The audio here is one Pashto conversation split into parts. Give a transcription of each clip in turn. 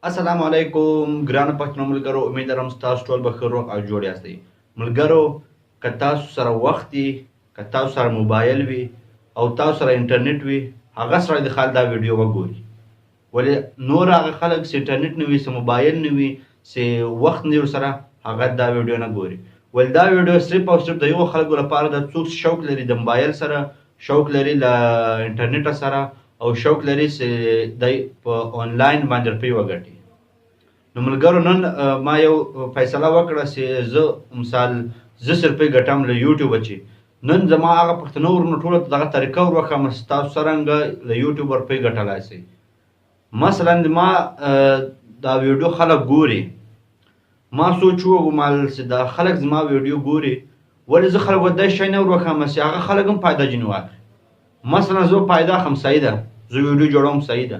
السلام علیکم ګرانو پښتنو ملګرو، امید لرم ستاسو ټول به ښه روغ او جوړ یاستئ. ملګرو، که تاسو سره وخت وي، که تاسو سره موبایل وي او تاسو سره انټرنیټ وي، هغه سړی د خال دا ویډیو وګوري. ولې نور هغه خلک چې انټرنیټ نه وي، چې موبایل نه وي، چې وخت نه وي ورسره، هغه دا ویډیو نه ګوري. ولې دا ویډیو صرف او صرف د یو خلکو لپاره ده، څوک شوق لري د موبایل سره، شوق لري له انټرنیټ سره، او شوق لري چې دی په آنلاین باندې روپۍ وګټي. نو ملګرو، نن ما یو فیصله وکړه چې زه مثال 10 روپۍ ګټم له یوټیوبه. چې نن زما هغه پښتنو ورونو ټولو ته دغه طریقه ور وښیم چې تاسو څرنګه له یوټیوب روپۍ ګټلی شئ. مثلا ما دا ویډیو خلک ګوري، ما سوچ وکړم چې دا خلک زما ویډیو ګوري، ولې زه خلکو ته دا شی نه ور وښیم چې هغه خلک هم فایده ځینې واخلي. مثلا زه فایده اخلم، صحیح ده، زه ویډیو جوړوم، صحیح ده،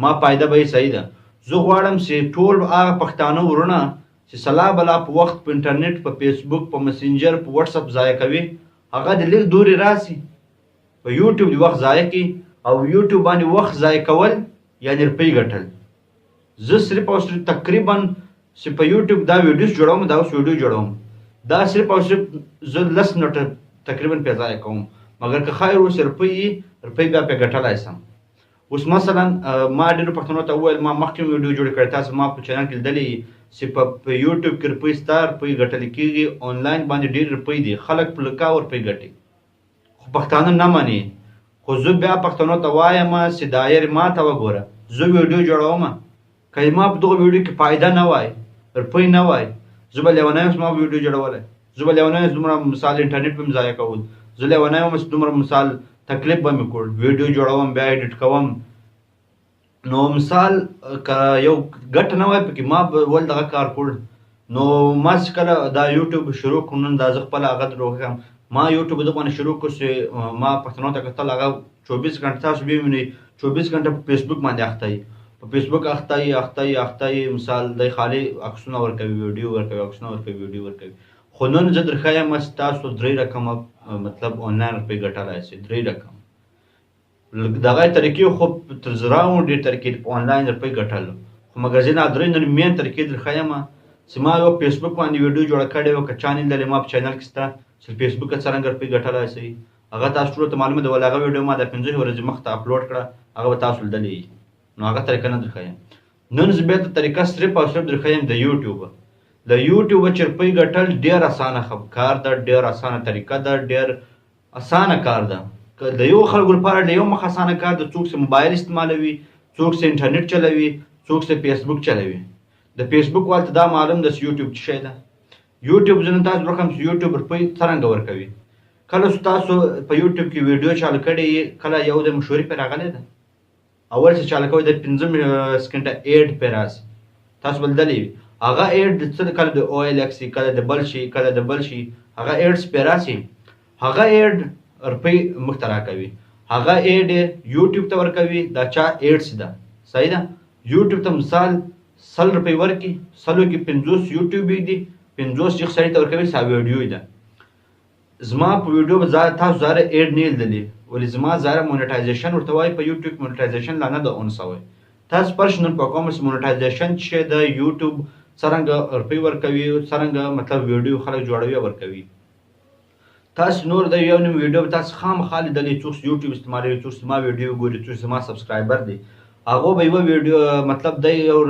ما فایده به یې صحیح ده. زه غواړم چې ټول هغه پښتانه ورونه چې سلا بلا په وخت په انټرنیټ، په فیسبوک، په مسنجر، په واتس اپ ضایع کوي، هغه د لږ دورې راسي په یوټیوب د وخت ضایع کړي، او یوټیوب باندې وخت ضایع کول یعنې روپۍ ګټل. زه صرف او صرف تقریبا چې په یوټیوب دا ویډیوز جوړوم، دا اوس ویډیو جوړوم، دا صرف او صرف زه 10 منټه تقریبا پې ضایع کوم، مګر که خیر اوس روپۍ بیا پې ګټلی شم. اوس مثلا ما ډېرو پښتنو ته وویل، ما مخکې ویډیو جوړې کړې، تاسو ما په چینل کې لیدلې چې په یوټیوب کې روپۍ ستا روپۍ ګټل کېږي، آنلاین باندې ډېر روپۍ دي، خلک په لکاو روپۍ ګټي، خو پښتانه نه مني. خو زه بیا پښتنو ته وایم چې دایر ما ته وګوره، زه ویډیو جوړوم، که ما په دغه ویډیو کې فایده نه وای، روپۍ نه وای، زه به لیونی یم چې ما ویډیو جوړولی، زه به لیونی یم چې دومره مثال انټرنیټ به مې ضایع کول، زه لیونی یم چې دومره مثال تکلیف به مې کړ، ویډیو جوړوم بیا ایډیټ کوم. نو مثال که یو ګټه نه وای پکې، ما به ول دغه کار کړ. نو ما چې کله دا یوټیوب شروع کړو، نن دا زه خپله هغه روښیم، ما یوټیوب دغه باندې شروع کړو چې ما پښتنو ته کتل، هغه 24 غنټه، تاسو بیا وینئ 24 غنټه په فیسبوک باندې اخته یي، په فیسبوک اخته یي، مثال دی خالي عکسونه ورکوي، ویډیو ورکوي، عکسونه ورکوي، ویډیو ورکوي. خو نن زه درښیم چې تاسو 3 رقمه مطلب آنلاین روپۍ ګټلی شئ، 3 رقم دغه طریقې. خو تر زراو ډېر طریقې په آنلاین روپۍ ګټل، خو مګر زه دا 3 نن مین طریقې درښیم چې ما یو فیسبوک باندې ویډیو جوړه کړې وه، که چا نه لیدلې ما په چینل کې شته چې فیسبوک څرنګه روپۍ ګټلی شئ، هغه تاسو ټولو ته معلومه ده. ولې هغه ویډیو ما د 15 ورځې مخته اپلوډ کړه، هغه به تاسو لیدلې، نو هغه طریقه نه درښیم. نن زه بیا ته طریقه صرف او صرف درښیم د یوټیوب. د یوټیوب چې روپۍ ګټل ډېر اسانه کار ده، ډېر اسانه طریقه ده، ډېر اسانه کار ده. د یو خلکو لپاره د یو مخ اسانه کار ده، څوک چې موبایل استعمالوي، څوک چې انټرنیټ چلوي، څوک چې فیسبوک چلوي. د فیسبوک والته دا معلوم ده چې یوټیوب څه شی ده. یوټیوب زه نن تاسو ورکړم چې یوټیوب روپۍ څرنګه ورکوي. کله چې تاسو په یوټیوب کې ویډیو چالو کړې، کله یو د مشهوري پرې راغلی ده، اول چې چالو کوئ د 15 سکنډه ایډ پرې راسي، تاسو به لیدلی وي. هغه ایډ څه کله د OLX وي، کله د بل شي، کله د بل شي، هغه ایډز پرې راسي، هغه ایډ روپۍ موږ ته راکوي، هغه ایډ یوټیوب ته ورکوي. دا چا ایډز ده، صحیح ده. یوټیوب ته مثال 100 روپۍ ورکړي، 100 کې 50 یوټیوب دي، 50 یو سړي ته ورکوي، سا ویډیو ده. زما په ویډیو به تاسو ظاهره ایډ نه لیدلې، ولې زما ظاهره مونټایزیشن ورته وایي، په یوټیوب مونټایزیشن لا نه ده اون سوی. تاسو پرش نن په کوم چې مونټایزیشن چې د یوټیوب څرنګه روپۍ ورکوي، څرنګه مطلب ویډیو خلک جوړوي ورکوي. تاسو نور د یو نیم ویډیو تاسو خامخا لیدلې، څوک یوټیوب استعمالوي، څوک زما ویډیو ګوري، څوک زما سبسکرایبر دی، هغه به یوه ویډیو مطلب د یو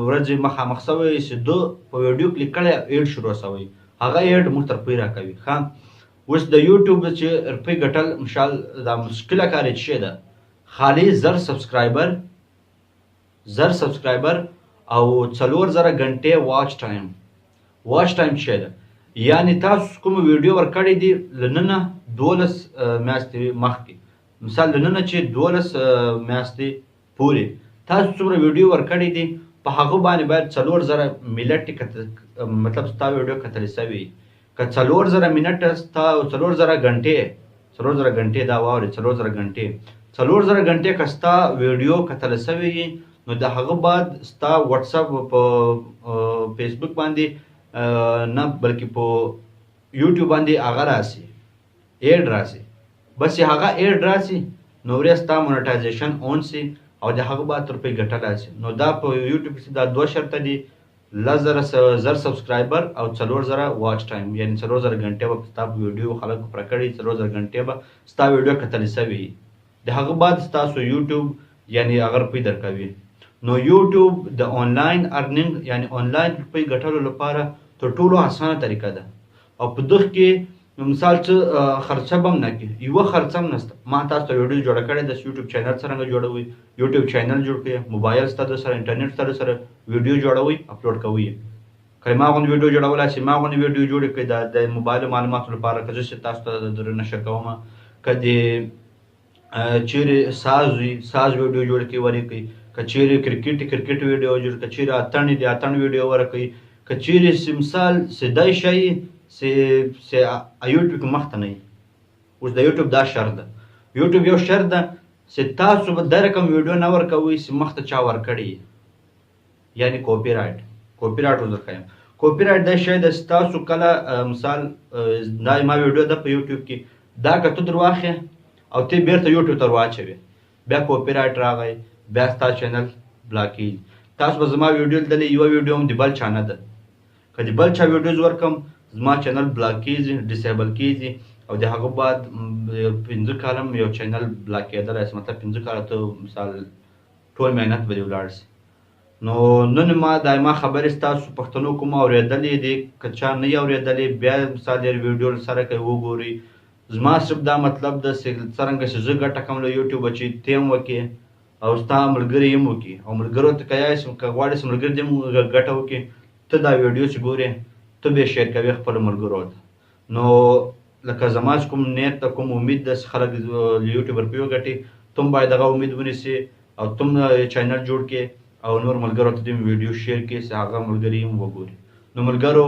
ورځې مخامخ سوی چې ده په ویډیو کلیک کړی، ایډ شروع سوی، هغه ایډ موږ ته روپۍ راکوي. ښه، اوس د یوټیوب چې روپۍ ګټل مشال دا مشکله کار یې څه شی ده، خالي 1000 سبسکرایبر او 4000 غنټې واچ ټایم. واچ ټایم څه شی ده؟ یعنی تاسو کوم ویډیو ورکړی دی لننه 12 میاشتې مخکې، مثال لننه چې 12 میاشتې پورې تاسو څومره ویډیو ورکړی دی، په هغه باندې باید 4000 منټ مطلب ستا ویډیو کتل شوی. که 4000 منټ ستا 4000 غنټې دا واورئ، 4000 غنټې که ستا ویډیو کتل شوی، نو د هغه بعد ستا واتس اپ په فیسبوک باندې نه بلکې په یوټیوب باندې هغه راسي، ایډ راسي. بس هغه ایډ راسي، نو ورې ستا مونټایزیشن اون سي، او د هغه بعد روپۍ ګټلی شي. نو دا په یوټیوب کې دا 2 شرطه دي، 10,000 سبسکرایبر او 4,000 واچ ټایم، یعنې 4,000 غنټې به ستا په ویډیو خلکو پوره کړي، 4,000 غنټې به ستا ویډیو کتل شوي. د هغه بعد ستاسو یوټیوب یعنې هغه روپۍ درکوي. نو یوټیوب د آنلاین ارننګ یعنې آنلاین روپۍ ګټلو لپاره تر ټولو اسانه طریقه ده. او په دغه کې مثال څه خرچه به هم نه کړي، یوه خرچه هم نشته. ما تاسو ته ویډیو جوړه کړې ده، یوټیوب چینل څرنګه جوړوئ، یوټیوب چینل جوړ کړئ، موبایل ستا در سره، انټرنیټ ستا در سره، ویډیو جوړوئ، اپلوډ کوئ. که ما غوندې ویډیو جوړولی شئ، ما غوندې ویډیو جوړې کړئ د موبایل معلوماتو لپاره، که زه تاسو ته در نشر کوم. که د چیرې ساز وي، ساز ویډیو جوړ کړئ ورکړئ، که چیرې کرکټ ویډیو جوړ کړئ، که چیرې اتڼ د اتڼ ویډیو ورکړئ، که چیرې مثال سدای شی چې یوټیوب کې مخته نه وي. اوس د یوټیوب دا شرط ده، یوټیوب یو شرط ده چې تاسو به دا رقم ویډیو نه ورکوئ چې مخته چا ورکړي، یعنې کاپي رایټ. کاپي رایټ اوس درښیم. کاپي رایټ دا شی ده چې تاسو کله مثال دا ما ویډیو ده په یوټیوب کې، دا که ته در واخلې او ته بیرته یوټیوب ته ورواچوې، بیا کاپي رایټ راغی، بیا ستا چینل بلاک کېږي. تاسو به زما ویډیو لیدلې، یوه ویډیو هم د بل چا نه ده. که د بل چا ویډیوز ورکړم زما چینل بلاک کېږي، ډسیبل کېږي، او د هغه بعد 5 کاله یو چینل بلاک کېدلی شي. مطلب 5 کاله ته مثال ټول محنت به دې ولاړ شي. نو نن ما دا ما خبرې ستاسو پښتنو کوم اورېدلې دي، که چا نه یې اورېدلې بیا مثال یې ویډیو سره کوي وګورئ. زما صرف دا مطلب ده چې څرنګه چې زه ګټه کوم له یوټیوبه چې ته هم وکړې او ستا ملګري هم وکړي، او ملګرو ته که غواړې چې ملګري دې هم ګټه وکړي، ته دا ویډیو چې ګورې ته به یې شیر کوې خپلو ملګرو ته. نو لکه زما چې کوم نیت ته کوم امید ده چې خلک یوټیوب روپۍ وګټي، تم باید دغه امید ونیسې او تم چینل جوړ کړې او نور ملګرو ته دې ویډیو شیر کړې چې هغه ملګري هم وګوري. نو ملګرو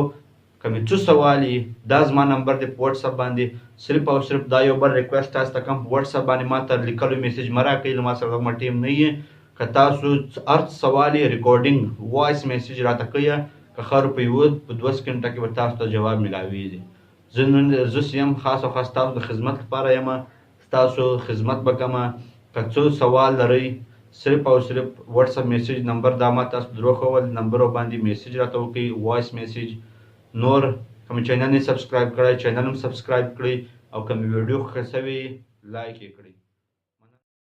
که مې څه سوال وي، دا زما نمبر دی په وټساپ باندې. صرف او صرف دا یو بل ریکویسټ تاسو ته کوم، په وټساپ باندې ما ته لیکلو میسیج مه راکوئ، ما سره کومه ټیم نه یي. که تاسو هر سوال یې ریکارډینګ وایس میسیج راته کوئ، که ښه روپۍ په 2 سکنډه کې به تاسو ته جواب میلاویږي. زه چې یم خاص او خاص ستاسو د خدمت لپاره یم، ستاسو خدمت به کومه. که څه سوال لرئ صرف او صرف وټساپ میسیج نمبر دا ما تاسو دروښول، نمبرو باندې میسیج راته وکړئ، وایس میسیج. نور که مې چینل نه سبسکرایب کړی، چینل هم سبسکرایب کړئ، او که مې ویډیو ښه شوې لایک یې کړئ.